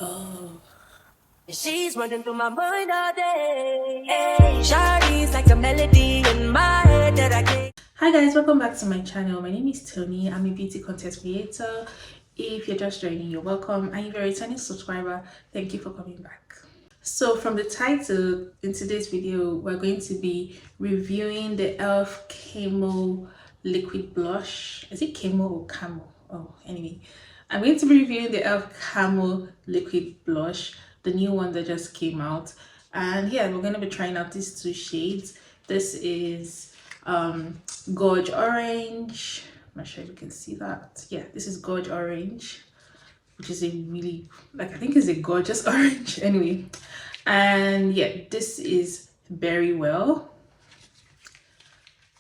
Oh, she's running through my mind all day. Hey, Shawty's like a melody in my head that I can't. Hi guys, welcome back to my channel. My name is Tony. I'm a beauty content creator. If you're just joining, you're welcome. And if you're a returning subscriber, thank you for coming back. So from the title, in today's video, we're going to be reviewing the E.L.F. Camo Liquid Blush. Is it Camo or Camo? Oh, anyway. I'm going to be reviewing the E.L.F. Camo Liquid Blush, the new one that just came out. And yeah, we're going to be trying out these two shades. This is Gorge Orange. I'm not sure if you can see that. Yeah, this is Gorge Orange, which is a really, like, I think it's a gorgeous orange anyway. And yeah, this is Very Well.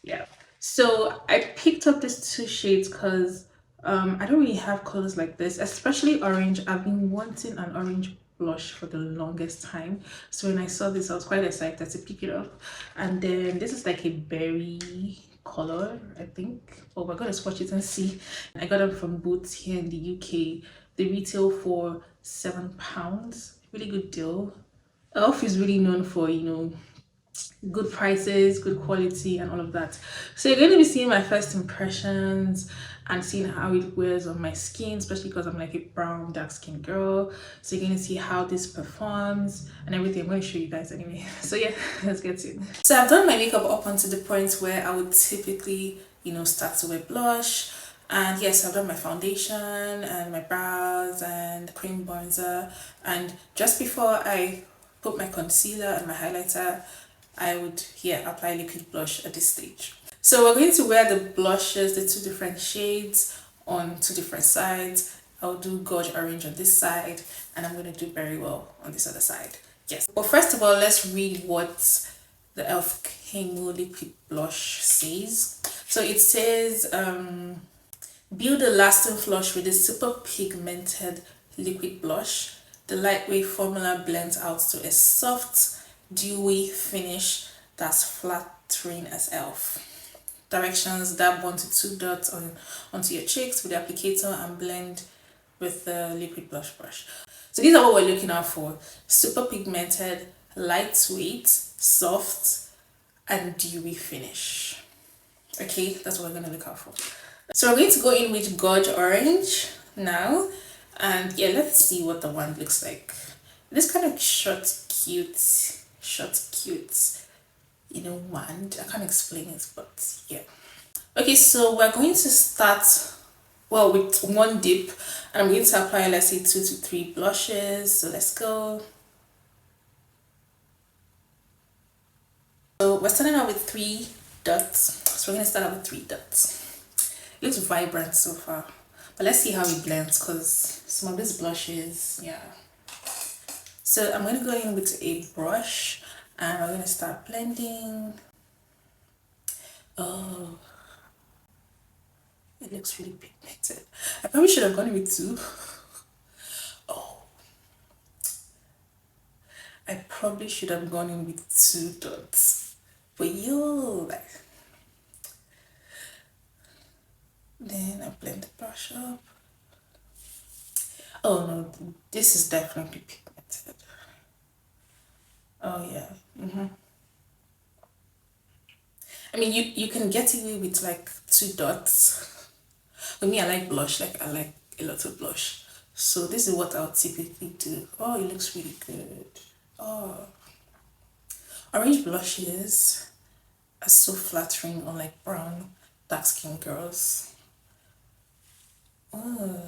Yeah, so I picked up these two shades because I don't really have colors like this, especially orange. I've been wanting an orange blush for the longest time, so when I saw this I was quite excited to pick it up. And then this is like a berry color, I think, but we're gonna swatch it and see. I got them from Boots here in the UK. They retail for £7. Really good deal. E.L.F. is really known for, you know, good prices, good quality, and all of that. So you're going to be seeing my first impressions and seeing how it wears on my skin, especially because I'm like a brown dark skinned girl. So you're going to see how this performs and everything. I'm going to show you guys anyway. So yeah, let's get to it. So I've done my makeup up until the point where I would typically, you know, start to wear blush. And yes, I've done my foundation and my brows and cream bronzer. And just before I put my concealer and my highlighter, I would, yeah, apply liquid blush at this stage. So we're going to wear the blushes, the two different shades, on two different sides. I'll do Gorge Orange on this side, and I'm going to do Very Well on this other side. Yes. But first of all, let's read what the E.L.F. Camo Liquid Blush says. So it says, build a lasting flush with a super pigmented liquid blush. The lightweight formula blends out to a soft, dewy finish that's flattering as E.L.F. Directions: dab 1 to 2 dots onto your cheeks with the applicator and blend with the liquid blush brush. So these are what we're looking out for: super pigmented, lightweight, soft, and dewy finish. Okay, that's what we're going to look out for. So we're going to go in with Gorge Orange now, and yeah, let's see what the wand looks like. This kind of short, cute, you know, wand. I can't explain it, but yeah. Okay, so we're going to start, well, with one dip, and I'm going to apply, let's say, 2 to 3 blushes. So let's go. So we're starting out with 3 dots. So we're going to start out with 3 dots. It looks vibrant so far, but let's see how it blends, because some of these blushes, yeah. So I'm going to go in with a brush and we're going to start blending. Oh, it looks really pigmented. I probably should have gone in with 2. Oh, I probably should have gone in with 2 dots. But yo, then I blend the brush up. Oh no, this is definitely pigmented. Oh yeah. I mean, you can get away with like 2 dots. For me, I like blush. Like, I like a lot of blush. So this is what I'll typically do. Oh, it looks really good. Oh, orange blushes are so flattering on like brown dark skin girls. Oh,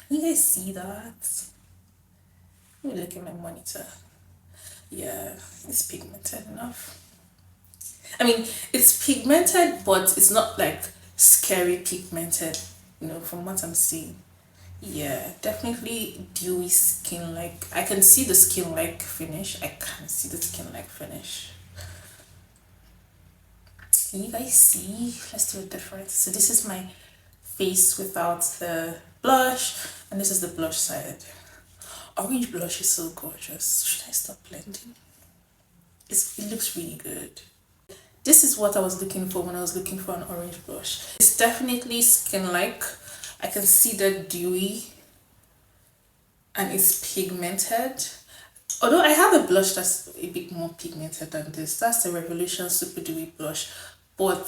you guys see that? Let me look at my monitor. Yeah, it's pigmented enough. I mean, it's pigmented, but it's not like scary pigmented, you know, from what I'm seeing. Yeah, definitely dewy skin like. I can see the skin like finish. I can see the skin like finish. Can you guys see? Let's do a difference. So this is my face without the blush, and this is the blush side. Orange blush is so gorgeous. Should I stop blending? It looks really good. This is what I was looking for when I was looking for an orange blush. It's definitely skin-like. I can see the dewy and it's pigmented. Although I have a blush that's a bit more pigmented than this. That's the Revolution Super Dewy blush. But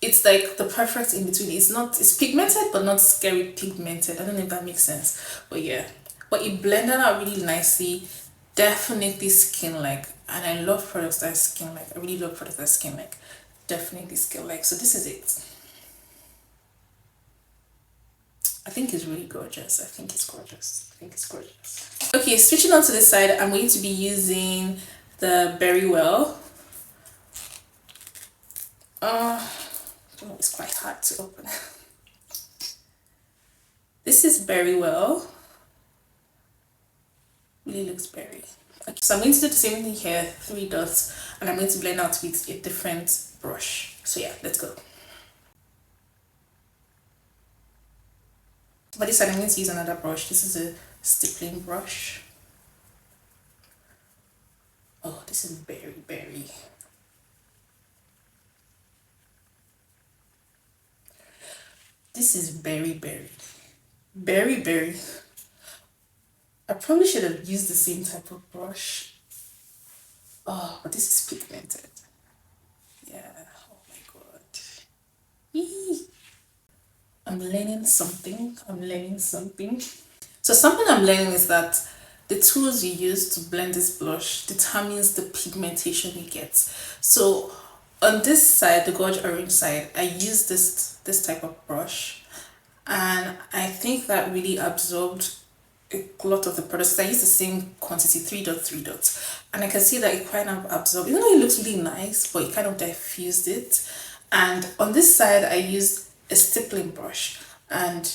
it's like the perfect in between. It's pigmented but not scary pigmented. I don't know if that makes sense. But yeah. But it blended out really nicely. Definitely skin like. And I love products that are skin like. I really love products that are skin like. Definitely skin like. So this is it. I think it's really gorgeous. I think it's gorgeous. I think it's gorgeous. Okay, switching on to this side, I'm going to be using the Berry Well. It's quite hard to open. This is Berry Well. Really looks berry. Okay, so I'm going to do the same thing here, 3 dots, and I'm going to blend out with a different brush. So yeah, let's go. For this side, I'm going to use another brush. This is a stippling brush. Oh, this is berry, berry. This is berry, berry. Berry, berry. I probably should have used the same type of brush. Oh, but this is pigmented. Yeah, oh my god. Eee. I'm learning something. I'm learning something. So something I'm learning is that the tools you use to blend this blush determines the pigmentation you get. So on this side, the Gorge Orange side, I use this type of brush, and I think that really absorbed a lot of the products. I use the same quantity, 3 dots, 3 dots, and I can see that it kind of absorbed, even though it looks really nice, but it kind of diffused it. And on this side, I used a stippling brush, and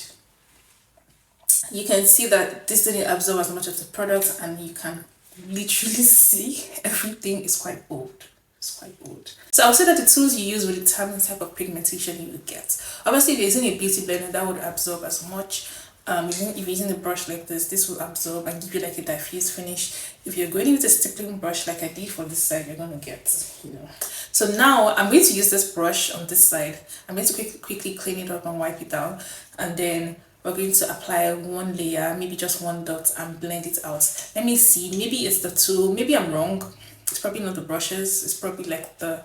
you can see that this didn't absorb as much of the product, and you can literally see everything is quite bold. It's quite bold. So I'll say that the tools you use will determine the type of pigmentation you will get. Obviously, if you're using a beauty blender, that would absorb as much. If you're using a brush like this will absorb and give you like a diffuse finish. If you're going with a stippling brush like I did for this side, you're going to get, you know. So now I'm going to use this brush on this side. I'm going to quickly clean it up and wipe it down, and then we're going to apply one layer, maybe just 1 dot, and blend it out. Let me see, maybe it's the tool, maybe I'm wrong. It's probably not the brushes, it's probably like the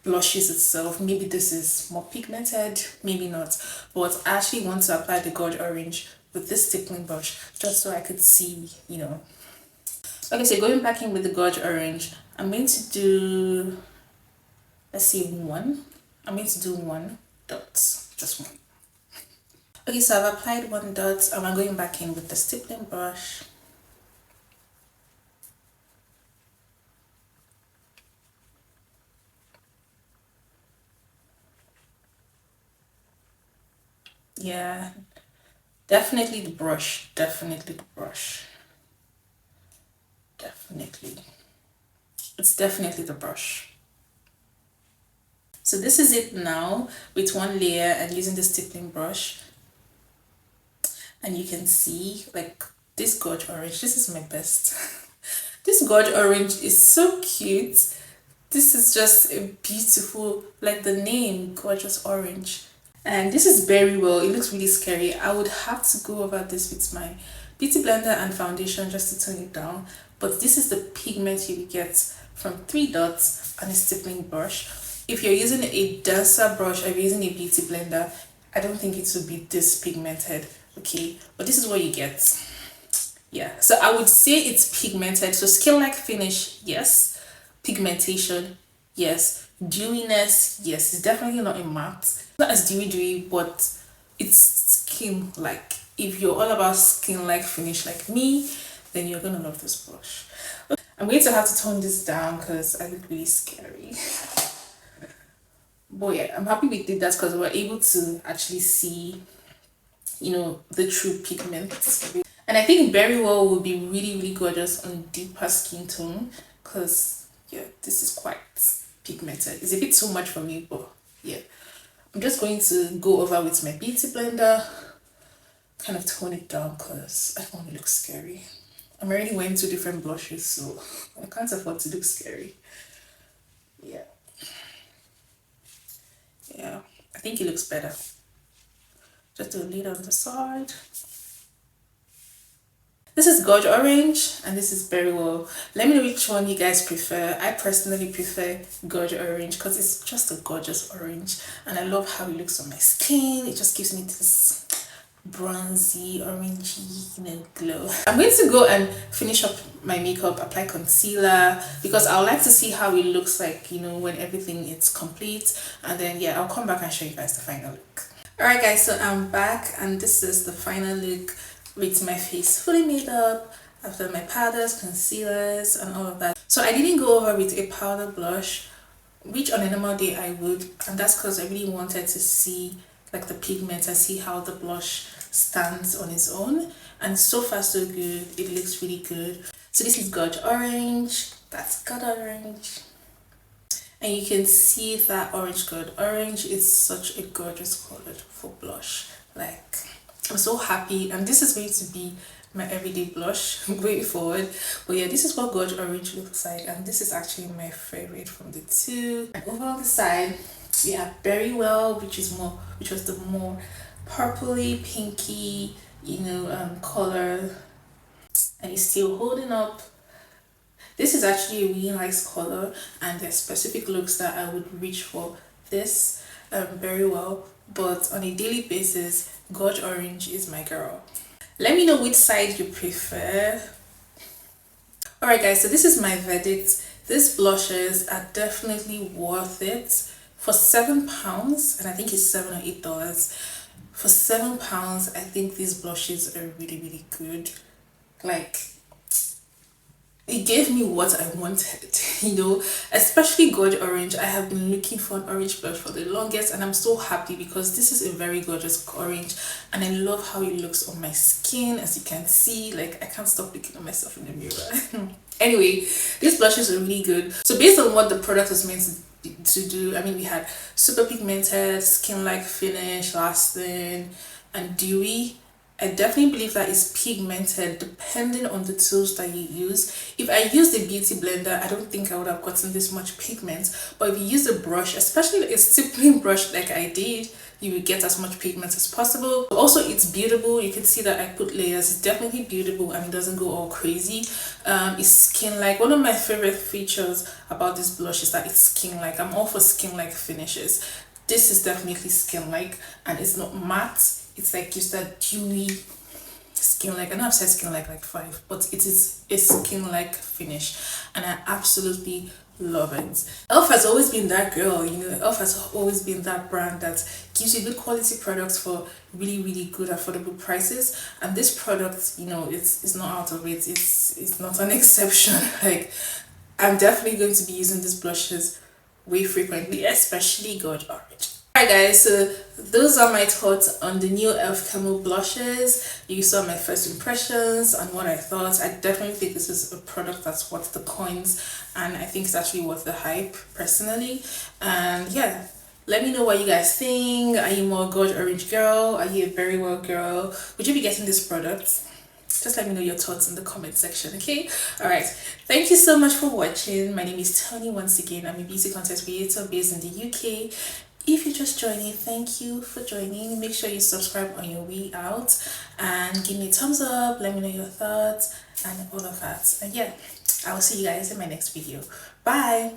blushes itself. Maybe this is more pigmented, maybe not. But I actually want to apply the Gorge Orange with this stippling brush just so I could see, you know. Okay, so going back in with the Gorge Orange, I'm going to do, let's see, 1. I'm going to do 1 dot, just 1. Okay, so I've applied 1 dot, and I'm going back in with the stippling brush. Yeah, definitely the brush, definitely the brush. Definitely. It's definitely the brush. So this is it now with 1 layer and using the stippling brush. And you can see like this Gorge Orange, this is my best. This Gorge Orange is so cute. This is just a beautiful, like the name, Gorgeous Orange. And this is Berry Well. It looks really scary. I would have to go over this with my beauty blender and foundation just to tone it down. But this is the pigment you get from 3 dots and a stippling brush. If you're using a denser brush or you're using a beauty blender, I don't think it will be this pigmented. Okay, but this is what you get. Yeah, so I would say it's pigmented. So skin-like finish, yes. Pigmentation, yes. Dewiness, yes. It's definitely not a matte. Not as dewy, but it's skin-like. If you're all about skin-like finish like me, then you're gonna love this blush. I'm going to have to tone this down because I look really scary. But yeah, I'm happy we did that because we're able to actually see, you know, the true pigment. And I think Berry Well will be really, really gorgeous on deeper skin tone because, yeah, this is quite pigmented. It's a bit too much for me, but yeah. I'm just going to go over with my beauty blender, kind of tone it down because I don't want to look scary. I'm already wearing 2 different blushes, so I can't afford to look scary. Yeah. Yeah, I think it looks better. Just do a little on the side. This is Gorge Orange and this is Berry Well. Let me know which one you guys prefer. I personally prefer Gorge Orange because it's just a gorgeous orange and I love how it looks on my skin. It just gives me this bronzy, orangey, glow. I'm going to go and finish up my makeup, apply concealer because I would like to see how it looks like, when everything is complete. And then, yeah, I'll come back and show you guys the final look. Alright guys, so I'm back and this is the final look with my face fully made up. I've done my powders, concealers and all of that. So I didn't go over with a powder blush, which on a normal day I would, and that's because I really wanted to see like the pigment and see how the blush stands on its own. And so far so good, it looks really good. So this is Gorge Orange, that's God Orange. And you can see that orange gold. Orange is such a gorgeous color for blush. Like, I'm so happy. And this is going to be my everyday blush going forward. But yeah, this is what Gorge Orange looks like. And this is actually my favorite from the two. And over on the side, we have Berry Well, which was the more purpley, pinky, color. And it's still holding up. This is actually a really nice color and there's specific looks that I would reach for this very well, but on a daily basis, Gorge Orange is my girl. Let me know which side you prefer. Alright guys, so this is my verdict. These blushes are definitely worth it. For £7, and I think it's $7 or $8, for £7, I think these blushes are really, really good. Like, it gave me what I wanted, especially Gorge Orange. I have been looking for an orange blush for the longest and I'm so happy because this is a very gorgeous orange and I love how it looks on my skin. As you can see, like I can't stop looking at myself in the mirror. Anyway, these blushes are really good. So based on what the product was meant to do, I mean, we had super pigmented, skin-like finish, lasting and dewy. I definitely believe that it's pigmented depending on the tools that you use. If I used a beauty blender, I don't think I would have gotten this much pigment. But if you use a brush, especially a stippling brush like I did, you will get as much pigment as possible. Also, it's buildable. You can see that I put layers. It's definitely buildable and it doesn't go all crazy. It's skin-like. One of my favorite features about this blush is that it's skin-like. I'm all for skin-like finishes. This is definitely skin-like and it's not matte. It's like just that dewy skin-like. I know I've said skin-like like 5, but it is a skin-like finish and I absolutely love it. E.L.F has always been that girl, E.L.F has always been that brand that gives you good quality products for really, really good affordable prices. And this product, it's not out of it. It's not an exception. Like, I'm definitely going to be using these blushes way frequently, especially Gorge Orange. Alright guys, so those are my thoughts on the new E.L.F Camo blushes. You saw my first impressions and what I thought. I definitely think this is a product that's worth the coins and I think it's actually worth the hype personally. And yeah, let me know what you guys think. Are you more Gorge Orange girl? Are you a Berry Well girl? Would you be getting this product? Just let me know your thoughts in the comment section, okay? Alright, thank you so much for watching. My name is Tony once again. I'm a beauty content creator based in the UK. If you're just joining, thank you for joining. Make sure you subscribe on your way out and give me a thumbs up. Let me know your thoughts and all of that. And yeah, I will see you guys in my next video. Bye.